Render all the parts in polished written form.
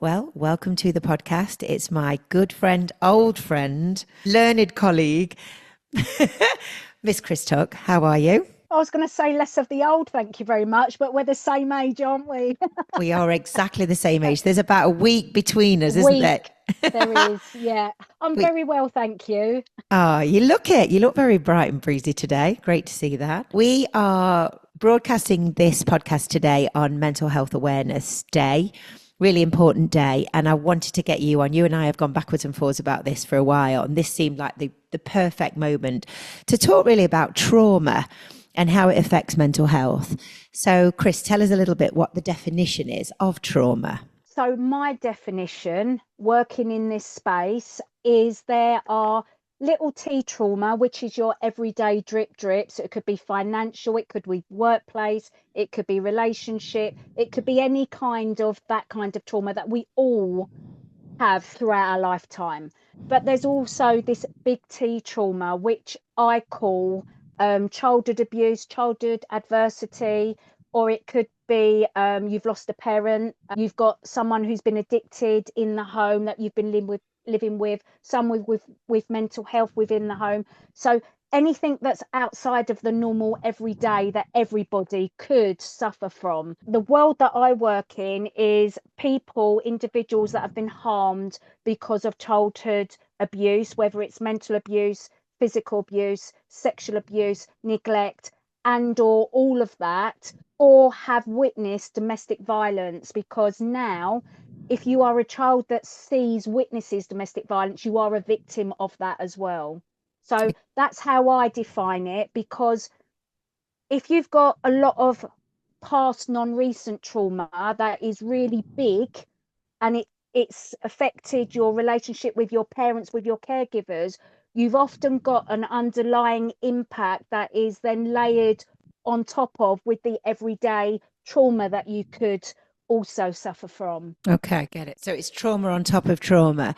Well, welcome to the podcast. It's my good friend, old friend, learned colleague, Miss Chris Tuck. How are you? I was going to say less of the old, thank you very much, but we're the same age, aren't we? We are exactly the same age. There's about a week between us, isn't there? Week. There is, yeah. I'm We, very well, thank you. you look it. You look very bright and breezy today. Great to see that. We are broadcasting this podcast today on Mental Health Awareness Day. Really important day. And I wanted to get you on. You and I have gone backwards and forwards about this for a while. And this seemed like the perfect moment to talk really about trauma and how it affects mental health. So, Chris, tell us a little bit what the definition is of trauma. So, my definition, working in this space, is there are little T trauma, which is your everyday drip. So, it could be financial, it could be workplace, it could be relationship, it could be any kind of that kind of trauma that we all have throughout our lifetime. But there's also this big T trauma, which I call childhood abuse, childhood adversity, or it could be you've lost a parent, you've got someone who's been addicted in the home that you've been living with, someone with mental health within the home. So anything that's outside of the normal everyday that everybody could suffer from. The world that I work in is individuals that have been harmed because of childhood abuse, whether it's mental abuse, physical abuse, sexual abuse, neglect, and or all of that, or have witnessed domestic violence, because now if you are a child that witnesses domestic violence, you are a victim of that as well. So that's how I define it, because if you've got a lot of past non-recent trauma that is really big, and it's affected your relationship with your parents, with your caregivers, you've often got an underlying impact that is then layered on top of with the everyday trauma that you could also suffer from. Okay, get it. So it's trauma on top of trauma.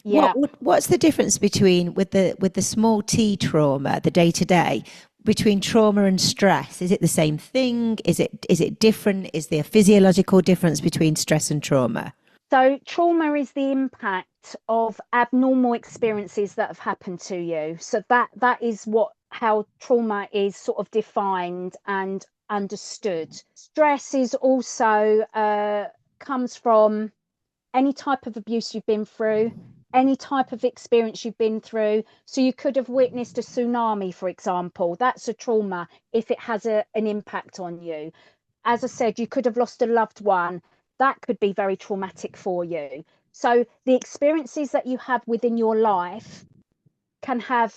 Yeah. What's the difference between with the small T trauma, the day to day, between trauma and stress? Is it the same thing? Is it different? Is there a physiological difference between stress and trauma? So trauma is the impact of abnormal experiences that have happened to you. So that is how trauma is sort of defined and understood. Stress is also comes from any type of abuse you've been through, any type of experience you've been through. So you could have witnessed a tsunami, for example. That's a trauma if it has an impact on you. As I said, you could have lost a loved one. That could be very traumatic for you. So the experiences that you have within your life can have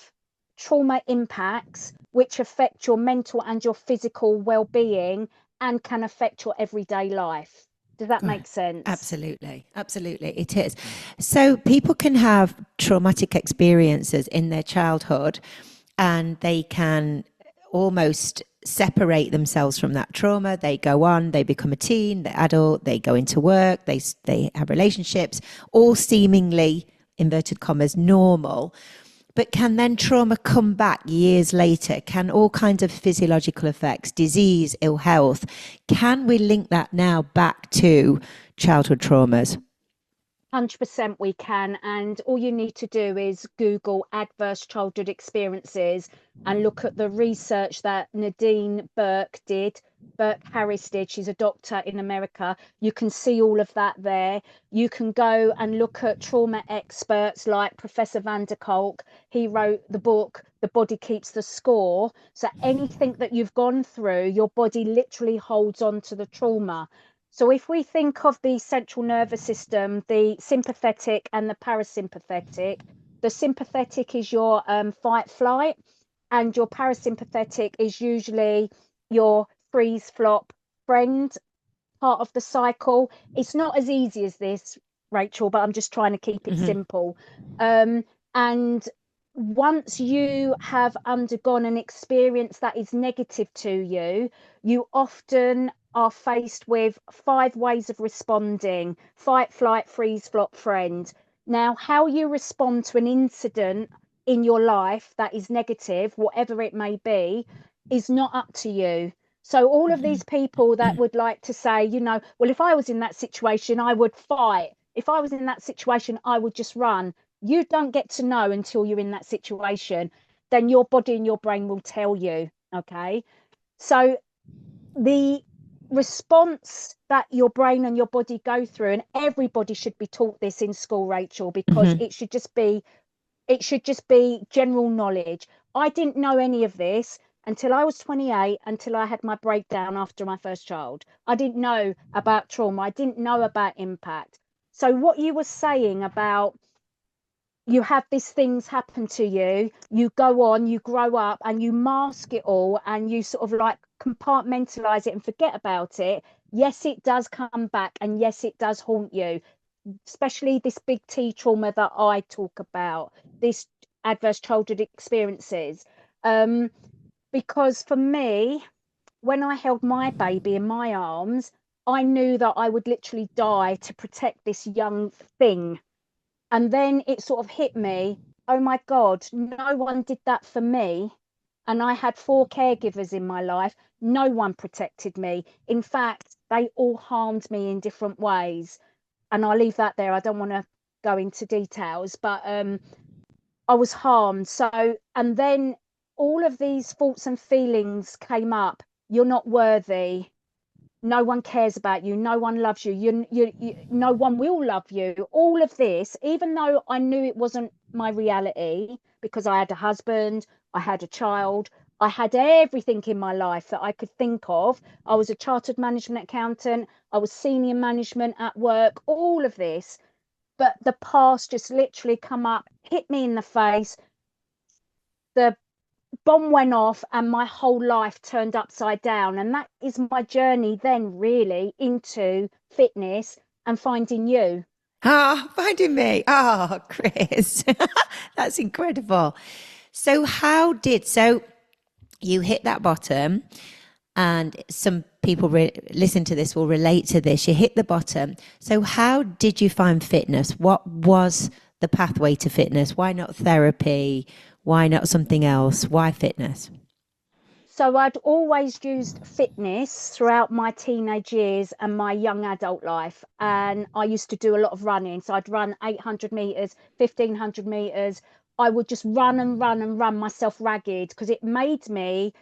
trauma impacts which affect your mental and your physical well-being and can affect your everyday life. Does that Right. make sense? Absolutely. Absolutely. It is. So people can have traumatic experiences in their childhood and they can almost separate themselves from that trauma. They go on, they become a teen, they're adult, they go into work, they have relationships, all seemingly, inverted commas, normal. But can then trauma come back years later? Can all kinds of physiological effects, disease, ill health, can we link that now back to childhood traumas? 100% we can. And all you need to do is Google adverse childhood experiences and look at the research that Nadine Burke Harris did. She's a doctor in America. You can see all of that there. You can go and look at trauma experts like Professor Van der Kolk. He wrote the book, The Body Keeps the Score. So anything that you've gone through, your body literally holds on to the trauma. So if we think of the central nervous system, the sympathetic and the parasympathetic, the sympathetic is your fight flight, and your parasympathetic is usually your freeze flop friend part of the cycle. It's not as easy as this, Rachel, but I'm just trying to keep it Mm-hmm. simple. And once you have undergone an experience that is negative to you, you often are faced with 5 ways of responding: fight, flight, freeze, flop, friend. Now, how you respond to an incident in your life that is negative, whatever it may be, is not up to you. So all of these people that would like to say, well, if I was in that situation, I would fight. If I was in that situation, I would just run. You don't get to know until you're in that situation. Then your body and your brain will tell you. Okay. So the response that your brain and your body go through, and everybody should be taught this in school, Rachel, because Hmm. it should just be general knowledge. I didn't know any of this until I was 28, until I had my breakdown after my first child. I didn't know about trauma. I didn't know about impact. So what you were saying about you have these things happen to you, you go on, you grow up, and you mask it all, and you sort of like compartmentalize it and forget about it. Yes, it does come back, and yes, it does haunt you, especially this big T trauma that I talk about, this adverse childhood experiences. Um, because for me, when I held my baby in my arms, I knew that I would literally die to protect this young thing. And then it sort of hit me, oh my God, no one did that for me. And I had four caregivers in my life. No one protected me. In fact, they all harmed me in different ways. And I'll leave that there. I don't want to go into details, but I was harmed. So, and then all of these thoughts and feelings came up. You're not worthy. No one cares about you. No one loves you. No one will love you. All of this, even though I knew it wasn't my reality, because I had a husband, I had a child, I had everything in my life that I could think of. I was a chartered management accountant, I was senior management at work, all of this. But the past just literally come up, hit me in the face. The bomb went off and my whole life turned upside down. And that is my journey then, really, into fitness and finding you. Ah, finding me. Oh, Chris, that's incredible. So you hit that bottom, and some people listen to this will relate to this. You hit the bottom. So how did you find fitness? What was the pathway to fitness? Why not therapy? Why not something else? Why fitness? So I'd always used fitness throughout my teenage years and my young adult life. And I used to do a lot of running. So I'd run 800 meters, 1500 meters. I would just run and run and run myself ragged because it made me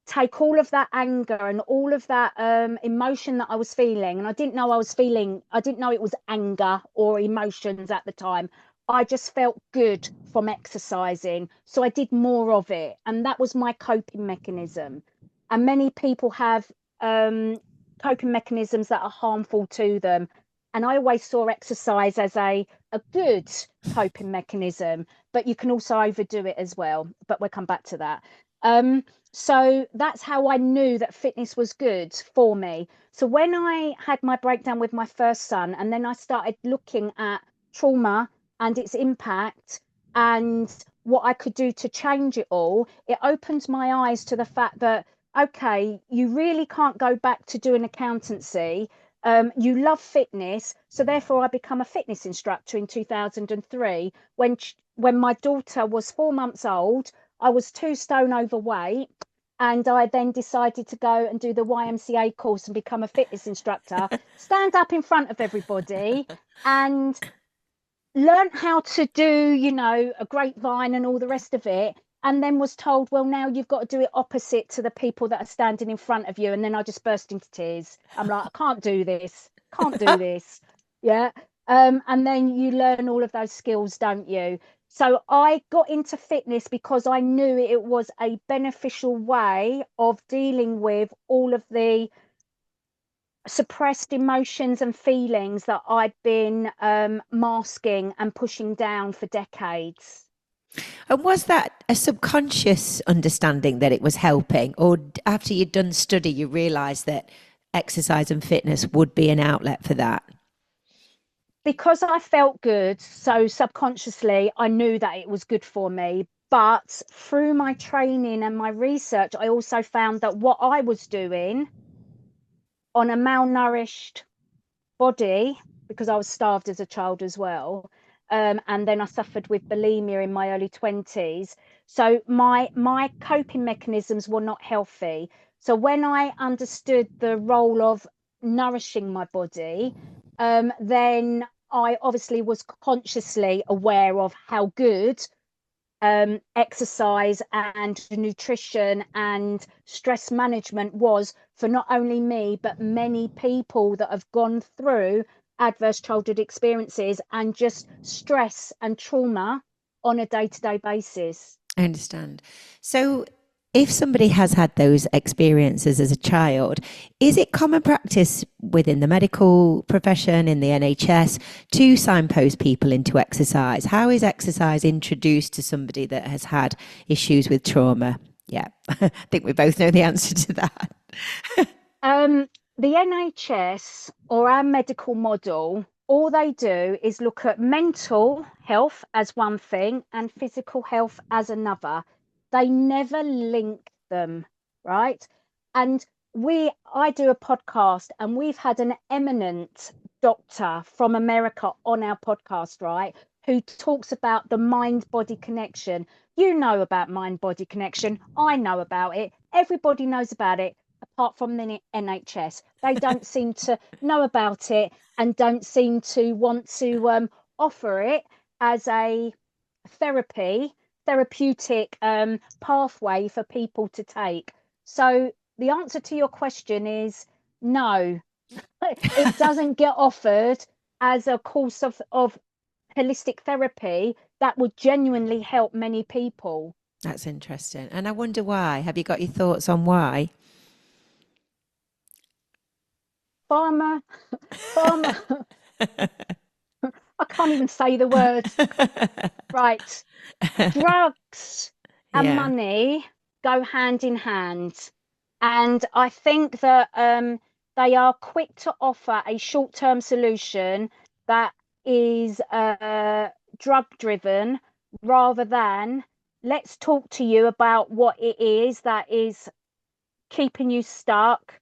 take all of that anger and all of that emotion that I was feeling. And I didn't know it was anger or emotions at the time. I just felt good from exercising. So I did more of it. And that was my coping mechanism. And many people have coping mechanisms that are harmful to them. And I always saw exercise as a good coping mechanism, but you can also overdo it as well. But we'll come back to that. So that's how I knew that fitness was good for me. So when I had my breakdown with my first son, and then I started looking at trauma and its impact and what I could do to change it all, it opened my eyes to the fact that, okay, you really can't go back to doing accountancy. You love fitness. So therefore, I become a fitness instructor in 2003 when my daughter was 4 months old. I was 2 stone overweight, and I then decided to go and do the YMCA course and become a fitness instructor, stand up in front of everybody, and learn how to do, a grapevine and all the rest of it. And then was told, well, now you've got to do it opposite to the people that are standing in front of you. And then I just burst into tears. I'm like, I can't do this. Can't do this. Yeah. And then you learn all of those skills, don't you? So I got into fitness because I knew it was a beneficial way of dealing with all of the suppressed emotions and feelings that I'd been masking and pushing down for decades. And was that a subconscious understanding that it was helping, or after you'd done study, you realised that exercise and fitness would be an outlet for that? Because I felt good, so subconsciously I knew that it was good for me. But through my training and my research, I also found that what I was doing on a malnourished body, because I was starved as a child as well. And then I suffered with bulimia in my early 20s. So my coping mechanisms were not healthy. So when I understood the role of nourishing my body, then I obviously was consciously aware of how good exercise and nutrition and stress management was for not only me, but many people that have gone through adverse childhood experiences and just stress and trauma on a day-to-day basis. I understand. So, if somebody has had those experiences as a child, is it common practice within the medical profession, in the NHS, to signpost people into exercise? How is exercise introduced to somebody that has had issues with trauma? Yeah, I think we both know the answer to that. The NHS or our medical model, all they do is look at mental health as one thing and physical health as another. They never link them, right? And I do a podcast, and we've had an eminent doctor from America on our podcast, right? Who talks about the mind-body connection. You know about mind-body connection. I know about it. Everybody knows about it apart from the NHS. They don't seem to know about it and don't seem to want to offer it as a therapeutic pathway for people to take. So the answer to your question is no. It doesn't get offered as a course of holistic therapy that would genuinely help many people. That's interesting. And I wonder why. Have you got your thoughts on why? Farmer, farmer, I can't even say the word. Right. Drugs and Yeah. money go hand in hand. And I think that they are quick to offer a short-term solution that is drug driven, rather than let's talk to you about what it is that is keeping you stuck,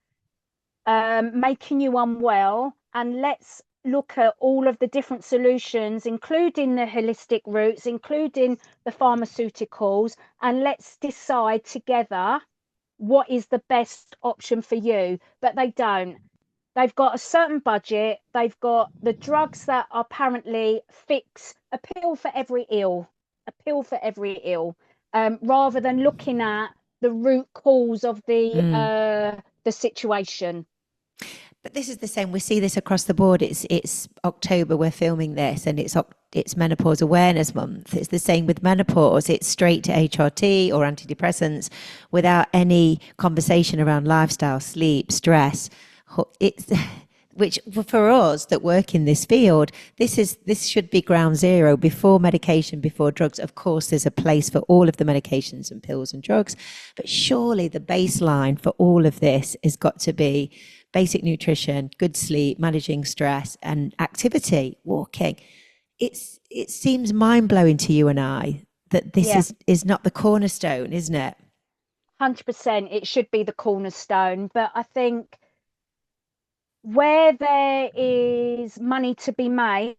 making you unwell, and let's look at all of the different solutions, including the holistic routes, including the pharmaceuticals, and let's decide together what is the best option for you. But they don't. They've got a certain budget. They've got the drugs that apparently fix a pill for every ill, a pill for every ill, rather than looking at the root cause of the situation. But this is the same. We see this across the board. It's October. We're filming this, and it's Menopause Awareness Month. It's the same with menopause. It's straight to HRT or antidepressants, without any conversation around lifestyle, sleep, stress. It's which for us that work in this field, this should be ground zero before medication, before drugs. Of course, there's a place for all of the medications and pills and drugs, but surely the baseline for all of this has got to be basic nutrition, good sleep, managing stress, and activity, walking. It seems mind blowing to you and I that this Yeah, is not the cornerstone, isn't it? 100%. It should be the cornerstone. But I think where there is money to be made,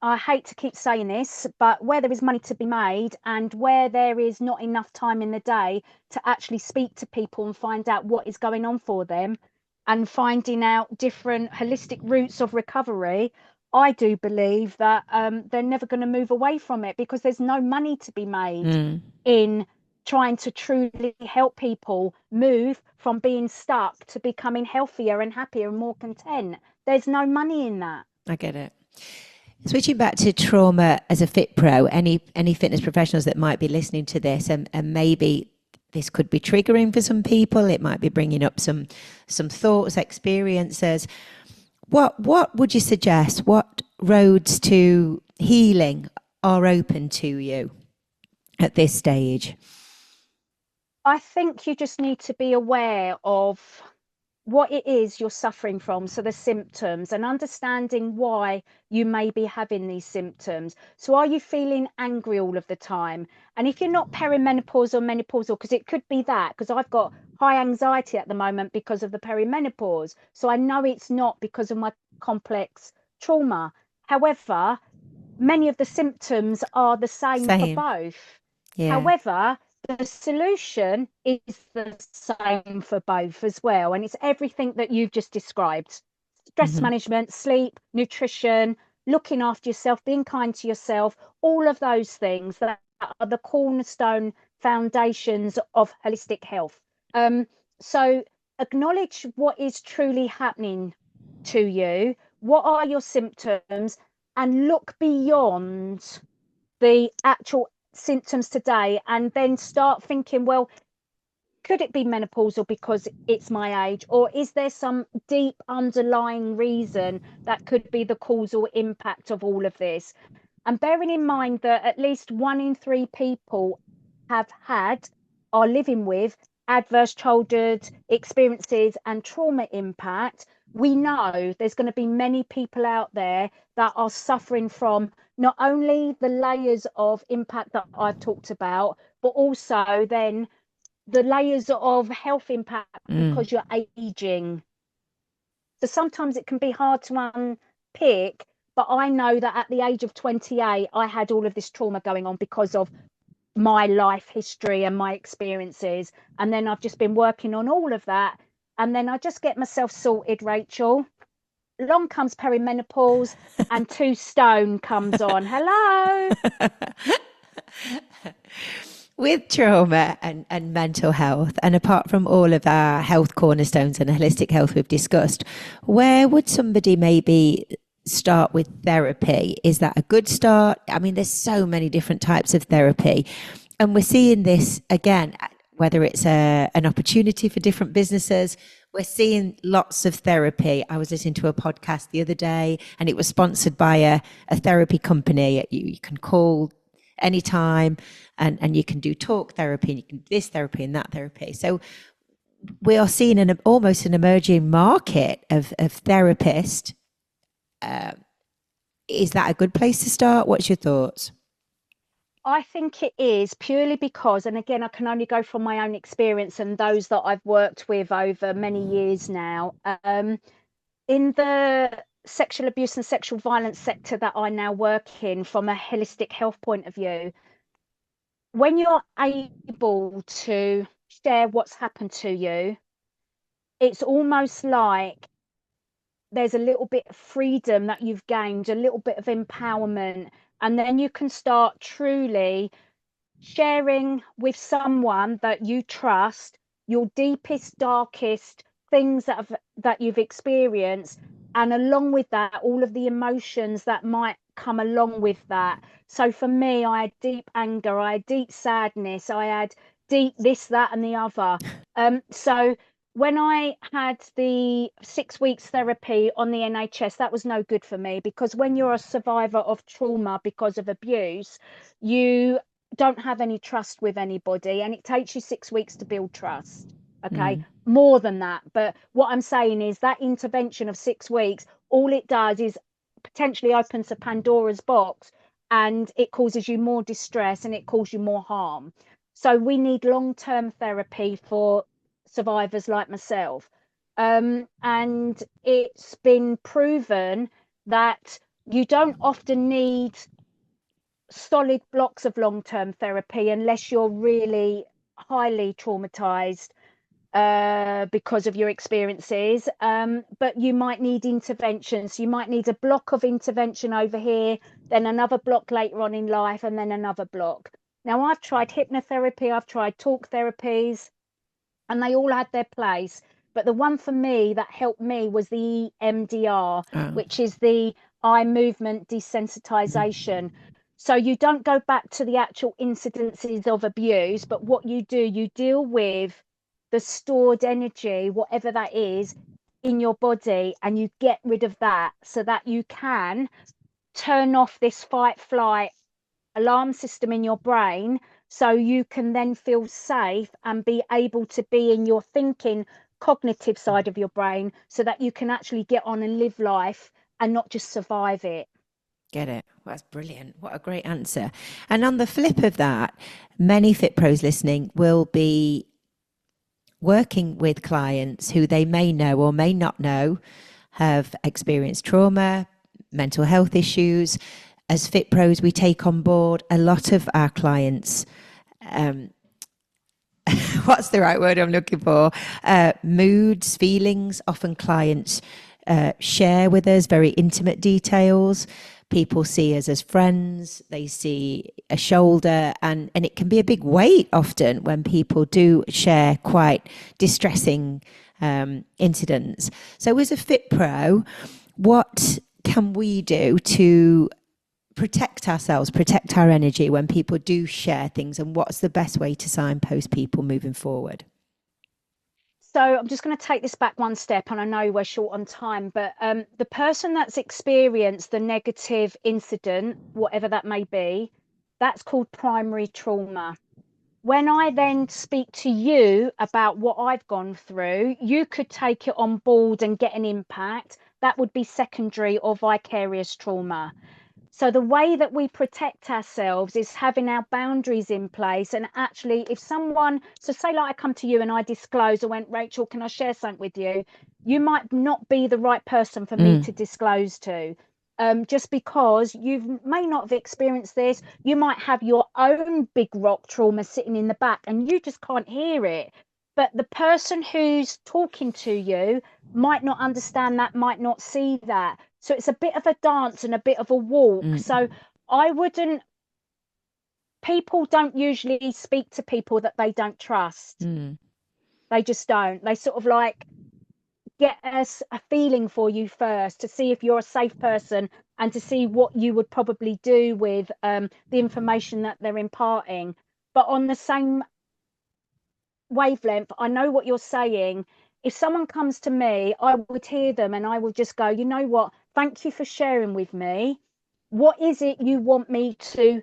I hate to keep saying this, but where there is money to be made and where there is not enough time in the day to actually speak to people and find out what is going on for them and finding out different holistic routes of recovery, I do believe that they're never going to move away from it, because there's no money to be made Mm, in trying to truly help people move from being stuck to becoming healthier and happier and more content. There's no money in that. I get it. Switching back to trauma as a fit pro, any fitness professionals that might be listening to this, and maybe this could be triggering for some people, it might be bringing up some thoughts, experiences. What would you suggest? What roads to healing are open to you at this stage? I think you just need to be aware of what it is you're suffering from, so the symptoms, and understanding why you may be having these symptoms. So are you feeling angry all of the time? And if you're not perimenopausal or menopausal, because it could be that, because I've got high anxiety at the moment because of the perimenopause, so I know it's not because of my complex trauma. However, many of the symptoms are the same for Same. both. Yeah. However, the solution is the same for both as well. And it's everything that you've just described. stress management, sleep, nutrition, looking after yourself, being kind to yourself, all of those things that are the cornerstone foundations of holistic health. So acknowledge what is truly happening to you. What are your symptoms? And look beyond the actual symptoms today, and then start thinking, well, could it be menopausal because it's my age, or is there some deep underlying reason that could be the causal impact of all of this? And bearing in mind that at least 1 in 3 people have had, are living with adverse childhood experiences and trauma impact, we know there's going to be many people out there that are suffering from not only the layers of impact that I've talked about, but also then the layers of health impact because you're aging. So sometimes it can be hard to unpick, but I know that at the age of 28, I had all of this trauma going on because of my life history and my experiences. And then I've just been working on all of that. And then I just get myself sorted, Rachel. Along comes perimenopause and 2 stone comes on. Hello. With trauma and mental health, and apart from all of our health cornerstones and holistic health we've discussed, where would somebody maybe start with therapy? Is that a good start? I mean, there's so many different types of therapy, and we're seeing this again, whether it's an opportunity for different businesses. We're seeing lots of therapy. I was listening to a podcast the other day, and it was sponsored by a therapy company. You can call anytime, and you can do talk therapy, and you can do this therapy and that therapy. So we are seeing almost an emerging market of therapists. Is that a good place to start? What's your thoughts? I think it is, purely because, and again, I can only go from my own experience and those that I've worked with over many years now. In the sexual abuse and sexual violence sector that I now work in, from a holistic health point of view, when you're able to share what's happened to you, it's almost like there's a little bit of freedom that you've gained, a little bit of empowerment, and then you can start truly sharing with someone that you trust your deepest, darkest things that you've experienced, and along with that, all of the emotions that might come along with that. So for me, I had deep anger, I had deep sadness, I had deep this, that, and the other. So when I had the 6 weeks therapy on the NHS, that was no good for me, because when you're a survivor of trauma because of abuse, you don't have any trust with anybody, and it takes you 6 weeks to build trust. Okay, more than that. But what I'm saying is that intervention of 6 weeks, all it does is potentially opens a Pandora's box, and it causes you more distress and it causes you more harm. So we need long-term therapy for survivors like myself. And it's been proven that you don't often need solid blocks of long-term therapy unless you're really highly traumatized because of your experiences. But you might need interventions. You might need a block of intervention over here, then another block later on in life, and then another block. Now, I've tried hypnotherapy, I've tried talk therapies, and they all had their place. But the one for me that helped me was the EMDR, which is the eye movement desensitization. So you don't go back to the actual incidences of abuse, but what you do, you deal with the stored energy, whatever that is, in your body, and you get rid of that so that you can turn off this fight flight alarm system in your brain, so you can then feel safe and be able to be in your thinking cognitive side of your brain, so that you can actually get on and live life and not just survive it. Get it. Well, that's brilliant. What a great answer. And on the flip of that, many Fit Pros listening will be working with clients who they may know or may not know have experienced trauma, mental health issues. As Fit Pros, we take on board a lot of our clients. What's the right word I'm looking for? Moods, feelings. Often clients share with us very intimate details. People see us as friends, they see a shoulder, and it can be a big weight often when people do share quite distressing incidents. So as a Fit Pro, what can we do to protect ourselves, protect our energy when people do share things, and what's the best way to signpost people moving forward? So I'm just going to take this back one step, and I know we're short on time, but the person that's experienced the negative incident, whatever that may be, that's called primary trauma. When I then speak to you about what I've gone through, you could take it on board and get an impact. That would be secondary or vicarious trauma. So the way that we protect ourselves is having our boundaries in place. And actually, if someone, so say like I come to you and I disclose, I went, Rachel, can I share something with you? You might not be the right person for me to disclose to. Just because you may not have experienced this, you might have your own big rock trauma sitting in the back and you just can't hear it. But the person who's talking to you might not understand that, might not see that. So it's a bit of a dance and a bit of a walk. So I wouldn't, people don't usually speak to people that they don't trust. They just don't. They sort of like get a feeling for you first to see if you're a safe person and to see what you would probably do with the information that they're imparting. But on the same wavelength, I know what you're saying. If someone comes to me, I would hear them and I will just go, you know what? Thank you for sharing with me. What is it you want me to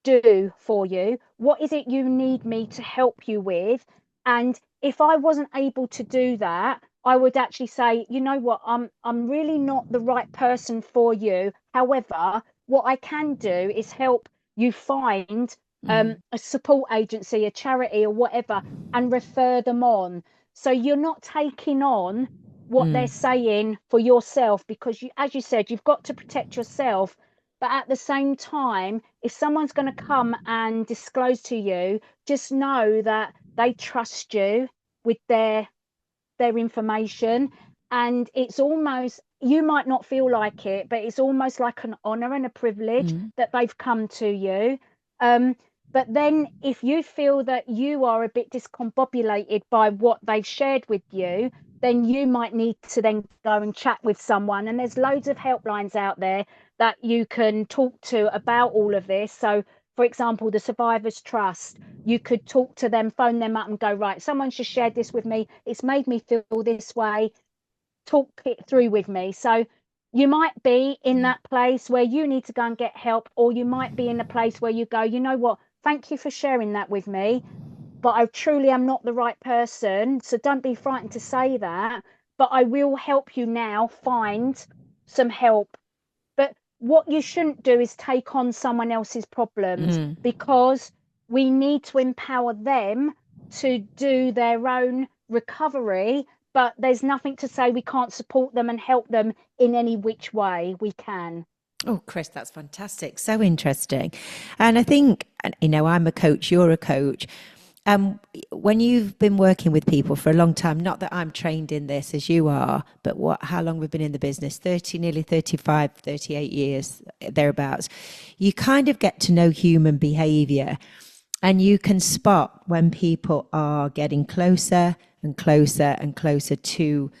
do for you? What is it you need me to help you with? And if I wasn't able to do that, I would actually say, you know what, I'm really not the right person for you. However, what I can do is help you find a support agency, a charity, or whatever, and refer them on. So you're not taking on what they're saying for yourself, because you, as you said, you've got to protect yourself. But at the same time, if someone's going to come and disclose to you, just know that they trust you with their information. And it's almost, you might not feel like it, but it's almost like an honor and a privilege that they've come to you. But then if you feel that you are a bit discombobulated by what they've shared with you, then you might need to then go and chat with someone. And there's loads of helplines out there that you can talk to about all of this. So, for example, the Survivors Trust, you could talk to them, phone them up and go, right, someone's just shared this with me. It's made me feel this way. Talk it through with me. So you might be in that place where you need to go and get help, or you might be in a place where you go, you know what, thank you for sharing that with me, but I truly am not the right person. So don't be frightened to say that, but I will help you now find some help. But what you shouldn't do is take on someone else's problems, because we need to empower them to do their own recovery. But there's nothing to say we can't support them and help them in any which way we can. Oh, Chris, that's fantastic. So interesting. And I think, you know, I'm a coach, you're a coach. When you've been working with people for a long time, not that I'm trained in this as you are, but how long we've been in the business, 30, nearly 35, 38 years, thereabouts, you kind of get to know human behavior, and you can spot when people are getting closer and closer and closer to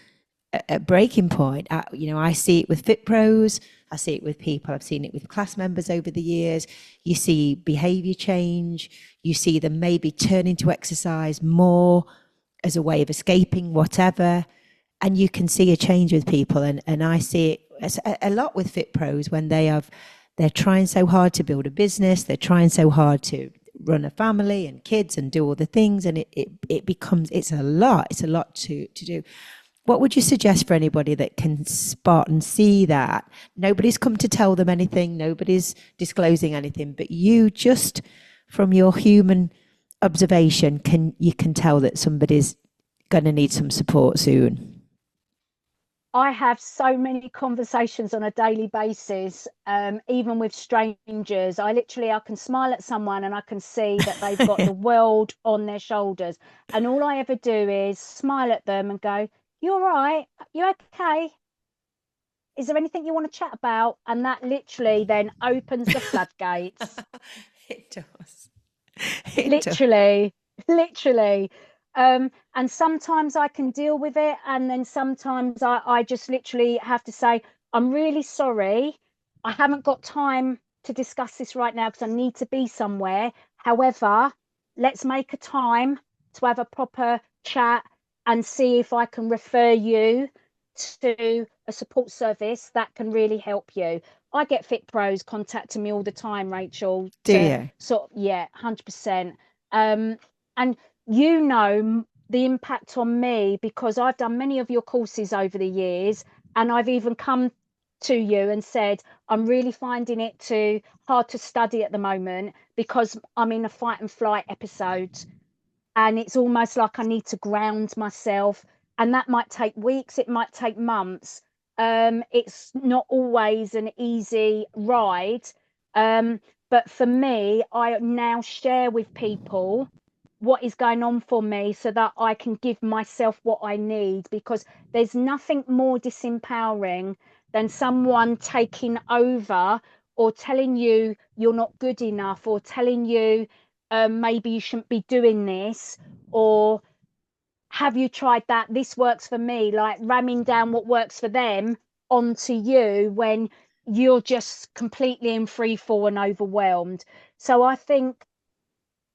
a breaking point. You know, I see it with Fit Pros, I see it with people, I've seen it with class members over the years. You see behavior change, you see them maybe turning to exercise more as a way of escaping whatever, and you can see a change with people. And I see it a lot with Fit Pros when they're trying so hard to build a business, they're trying so hard to run a family and kids and do all the things, and it becomes, it's a lot to do. What would you suggest for anybody that can spot and see that nobody's come to tell them anything, nobody's disclosing anything, but you just from your human observation you can tell that somebody's going to need some support soon? I have so many conversations on a daily basis, even with strangers. I can smile at someone and I can see that they've got the world on their shoulders. And all I ever do is smile at them and go, you all right? You okay? is there anything you want to chat about? And that literally then opens the floodgates. It does. It does. Literally. And sometimes I can deal with it, and then sometimes I just literally have to say, I'm really sorry, I haven't got time to discuss this right now because I need to be somewhere. However, let's make a time to have a proper chat and see if I can refer you to a support service that can really help you. I get Fit Pros contacting me all the time, Rachel, Do to you? sort of, yeah, 100%. And you know the impact on me because I've done many of your courses over the years, and I've even come to you and said, I'm really finding it too hard to study at the moment because I'm in a fight and flight episode, and it's almost like I need to ground myself, and that might take weeks, it might take months. It's not always an easy ride, but for me, I now share with people what is going on for me so that I can give myself what I need, because there's nothing more disempowering than someone taking over or telling you you're not good enough, or telling you maybe you shouldn't be doing this, or have you tried that? This works for me, like ramming down what works for them onto you when you're just completely in free fall and overwhelmed. So I think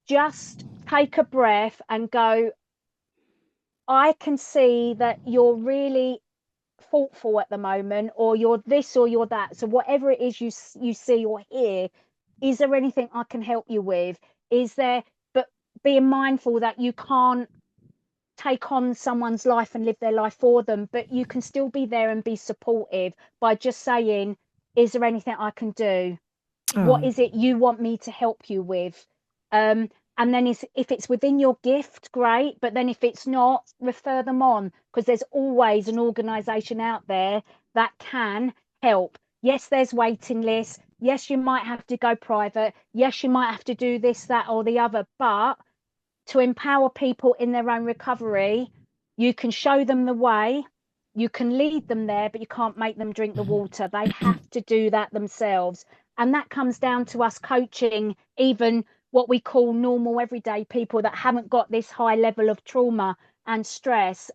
just take a breath and go, I can see that you're really thoughtful at the moment, or you're this or you're that. So whatever it is you see or hear, is there anything I can help you with? Is there, but being mindful that you can't take on someone's life and live their life for them, but you can still be there and be supportive by just saying, is there anything I can do? What Oh, is it you want me to help you with? And then if it's within your gift, great. But then if it's not, refer them on, because there's always an organisation out there that can help. Yes, there's waiting lists. Yes, you might have to go private. Yes, you might have to do this, that, or the other. But to empower people in their own recovery, you can show them the way, you can lead them there, but you can't make them drink the water. They have to do that themselves. And that comes down to us coaching even what we call normal everyday people that haven't got this high level of trauma and stress.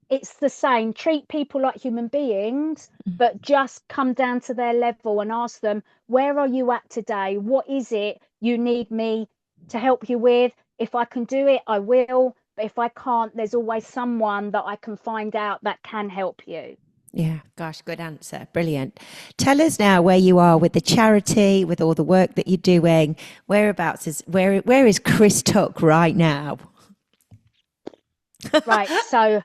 It's the same. Treat people like human beings, but just come down to their level and ask them, where are you at today? What is it you need me to help you with? If I can do it, I will. But if I can't, there's always someone that I can find out that can help you. yeah. Gosh, good answer. Brilliant. Tell us now where you are with the charity, with all the work that you're doing. Whereabouts is where is Chris Tuck right now? Right. So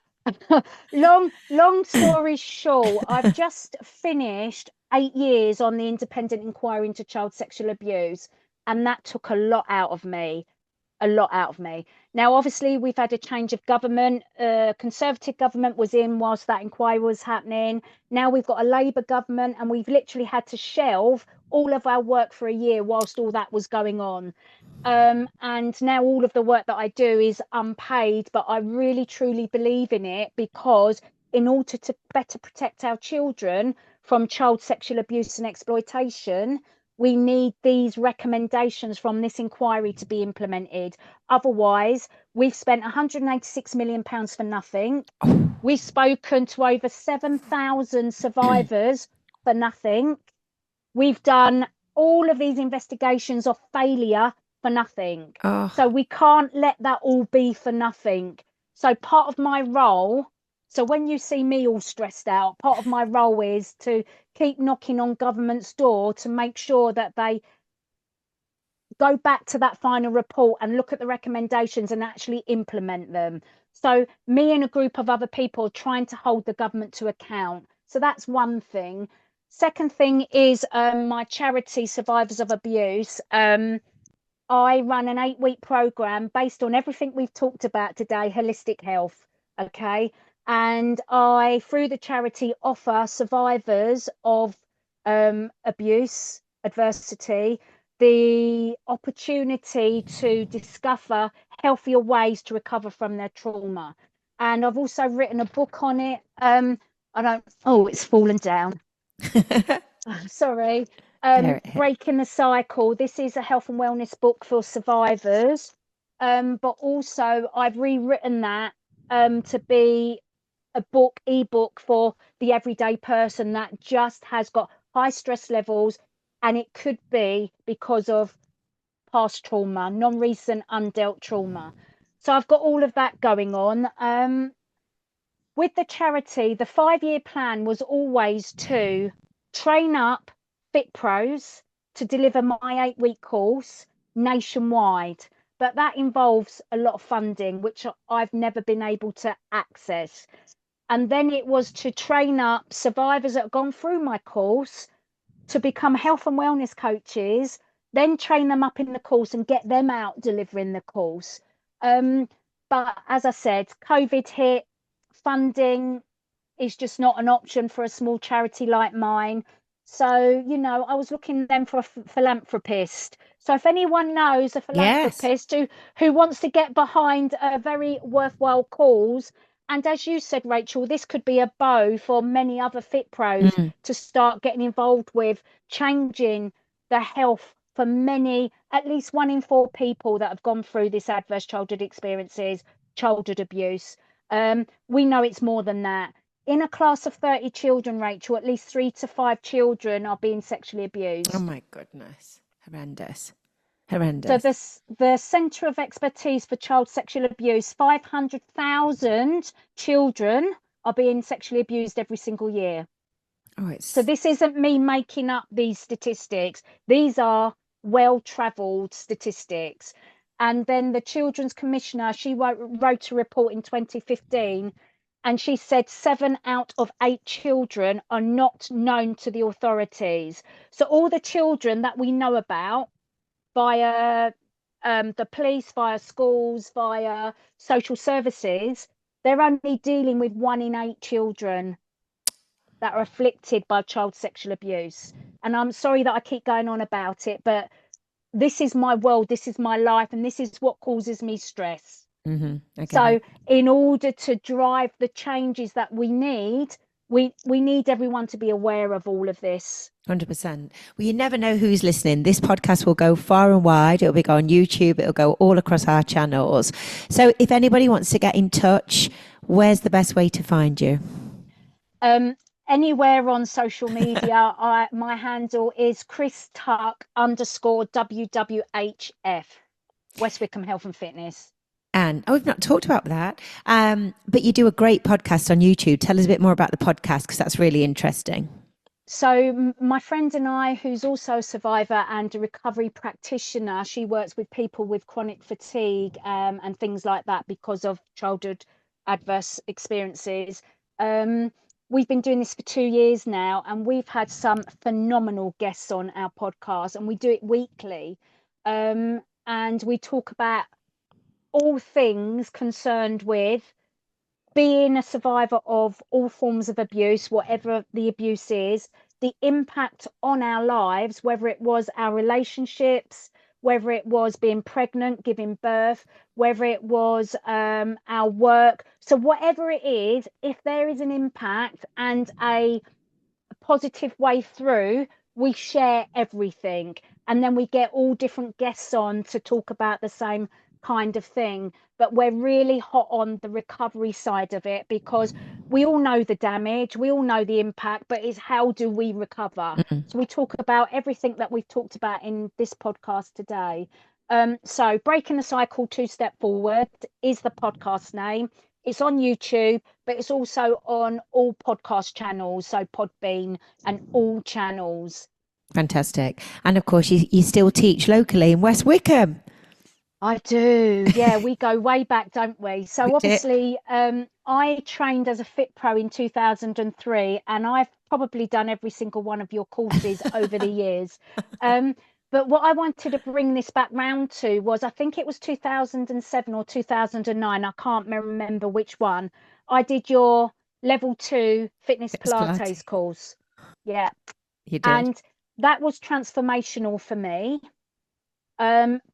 long story short, I've just finished 8 years on the independent inquiry into child sexual abuse, and that took a lot out of me. A lot out of me. Now, obviously, we've had a change of government. Conservative government was in whilst that inquiry was happening. Now we've got a Labour government, and we've literally had to shelve all of our work for a year whilst all that was going on. And now all of the work that I do is unpaid, but I really truly believe in it, because in order to better protect our children from child sexual abuse and exploitation, we need these recommendations from this inquiry to be implemented. Otherwise, we've spent £186 million for nothing. We've spoken to over 7,000 survivors for nothing. We've done all of these investigations of failure for nothing. Oh, So we can't let that all be for nothing. So part of my role, so when you see me all stressed out, part of my role is to keep knocking on government's door to make sure that they go back to that final report and look at the recommendations and actually implement them. So me and a group of other people are trying to hold the government to account. So that's one thing. Second thing is my charity, Survivors of Abuse. I run an 8-week program based on everything we've talked about today, holistic health. Okay. And I, through the charity, offer survivors of abuse, adversity, the opportunity to discover healthier ways to recover from their trauma. And I've also written a book on it. I don't, oh, it's fallen down. Sorry. There it is. Breaking the Cycle. This is a health and wellness book for survivors. But also I've rewritten that to be a ebook for the everyday person that just has got high stress levels, and it could be because of past trauma, non-recent undealt trauma. So I've got all of that going on. With the charity, the 5-year plan was always to train up fit pros to deliver my 8-week course nationwide. But that involves a lot of funding, which I've never been able to access. And then it was to train up survivors that have gone through my course to become health and wellness coaches, then train them up in the course and get them out delivering the course. But as I said, COVID hit, funding is just not an option for a small charity like mine. So, you know, I was looking then for a philanthropist. So if anyone knows a Yes. philanthropist who wants to get behind a very worthwhile cause, and as you said, Rachel, this could be a bow for many other fit pros Mm. to start getting involved with changing the health for many, at least 1 in 4 people that have gone through this adverse childhood experiences, childhood abuse. We know it's more than that. In a class of 30 children, Rachel, at least 3 to 5 children are being sexually Oh abused. my goodness. Horrendous. So Horrendous. the Centre of Expertise for Child Sexual Abuse, 500,000 children are being sexually abused every single year. Oh, So it's this isn't me making up these statistics. These are well-travelled statistics. And then the Children's Commissioner, she wrote a report in 2015, and she said 7 out of 8 children are not known to the authorities. So all the children that we know about via the police, via schools, via social services, they're only dealing with 1 in 8 children that are afflicted by child sexual abuse. And I'm sorry that I keep going on about it, but this is my world, this is my life, and this is what causes me stress. I get So it. in order to drive the changes that we need, we need everyone to be aware of all of this. 100%. Well, you never know who's listening. This podcast will go far and wide. It'll be go on YouTube. It'll go all across our channels. So if anybody wants to get in touch, where's the best way to find you? Anywhere on social media, my handle is Chris Tuck _WWHF, West Wickham Health and Fitness. And we've not talked about that. But you do a great podcast on YouTube. Tell us a bit more about the podcast, because that's really interesting. So my friend and I, who's also a survivor and a recovery practitioner, she works with people with chronic fatigue and things like that because of childhood adverse experiences. We've been doing this for 2 years now, and we've had some phenomenal guests on our podcast, and we do it weekly. And we talk about all things concerned with being a survivor of all forms of abuse, whatever the abuse is, the impact on our lives, whether it was our relationships, whether it was being pregnant, giving birth, whether it was our work. So whatever it is, if there is an impact and a positive way through, we share everything. And then we get all different guests on to talk about the same kind of thing. But we're really hot on the recovery side of it, because we all know the damage, we all know the impact, but it's how do we recover? So we talk about everything that we've talked about in this podcast today. So Breaking the Cycle 2-Step Forward is the podcast name. It's on YouTube, but it's also on all podcast channels, so Podbean and all channels. Fantastic. And of course, you still teach locally in West Wickham. I do. Yeah, we go way back, don't we? So We did. obviously, I trained as a Fit Pro in 2003, and I've probably done every single one of your courses over the years. But what I wanted to bring this back round to was, I think it was 2007 or 2009. I can't remember which one. I did your level 2 fitness It's Pilates Pilates. course. Yeah. You did. And that was transformational for me.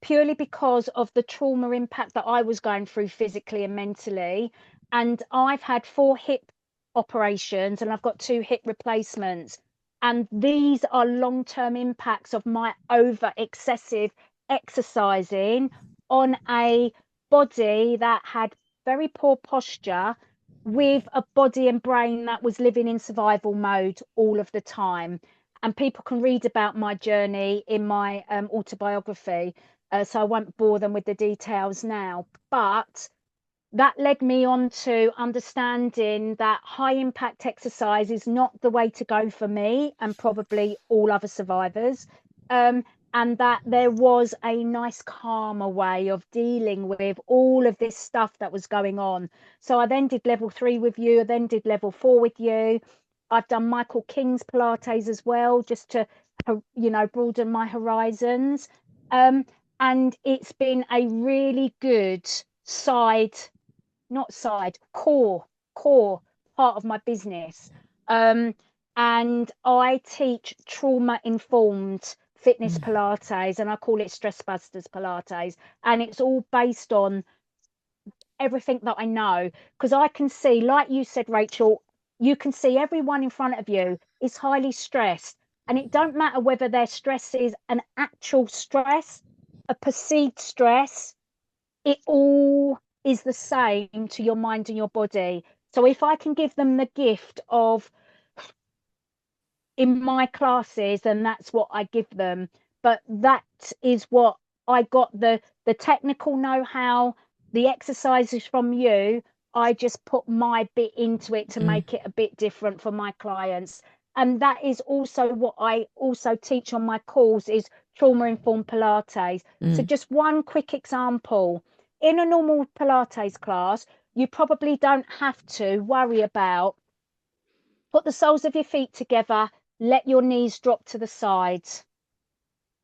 Purely because of the trauma impact that I was going through physically and mentally. And I've had 4 hip operations and I've got 2 hip replacements. And these are long-term impacts of my over excessive exercising on a body that had very poor posture, with a body and brain that was living in survival mode all of the time. And people can read about my journey in my autobiography, so I won't bore them with the details now. But that led me on to understanding that high impact exercise is not the way to go for me and probably all other survivors. And that there was a nice, calmer way of dealing with all of this stuff that was going on. So I then did level 3 with you, I then did level 4 with you. I've done Michael King's Pilates as well, just to, broaden my horizons. And it's been a really good core part of my business. And I teach trauma informed fitness Pilates, and I call it Stress Busters Pilates. And it's all based on everything that I know, because I can see, like you said, Rachel, you can see everyone in front of you is highly stressed. And it don't matter whether their stress is an actual stress, a perceived stress, it all is the same to your mind and your body. So if I can give them the gift of, in my classes, then that's what I give them. But that is what I got, the technical know-how, the exercises from you. I just put my bit into it to make it a bit different for my clients. And that is also what I also teach on my course, is trauma-informed Pilates. So just one quick example. In a normal Pilates class, you probably don't have to worry about, put the soles of your feet together, let your knees drop to the sides.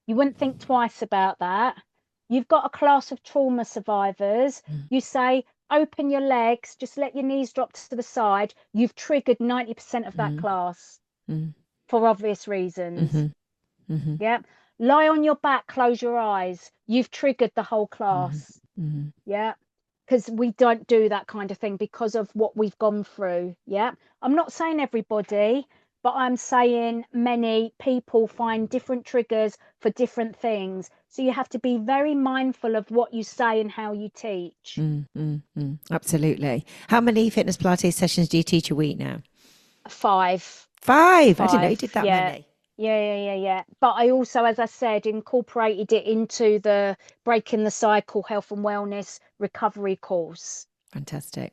You wouldn't think twice about that. You've got a class of trauma survivors. You say, open your legs, just let your knees drop to the side. You've triggered 90% of that class for obvious reasons. Yeah. Lie on your back, close your eyes. You've triggered the whole class. Yeah. Because we don't do that kind of thing because of what we've gone through. Yeah. I'm not saying everybody, but I'm saying many people find different triggers for different things. So you have to be very mindful of what you say and how you teach. Absolutely. How many fitness Pilates sessions do you teach a week now? 5. I didn't know you did that Yeah. many. Yeah. But I also, as I said, incorporated it into the Breaking the Cycle Health and Wellness Recovery course. Fantastic.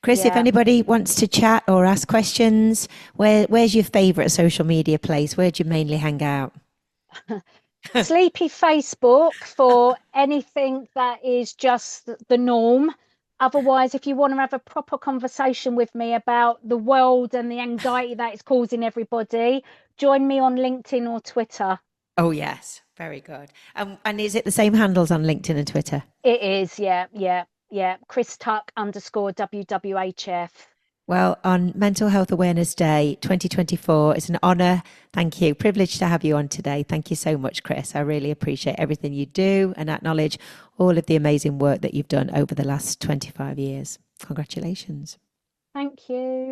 Chris, if Yeah. anybody wants to chat or ask questions, where's your favourite social media place? Where do you mainly hang out? Sleepy Facebook for anything that is just the norm. Otherwise, if you want to have a proper conversation with me about the world and the anxiety that it's causing everybody, join me on LinkedIn or Twitter. Oh, yes. Very good. And is it the same handles on LinkedIn and Twitter? It is, yeah. Chris Tuck _WWHF. Well, on Mental Health Awareness Day 2024, it's an honour. Thank you. Privileged to have you on today. Thank you so much, Chris. I really appreciate everything you do and acknowledge all of the amazing work that you've done over the last 25 years. Congratulations. Thank you.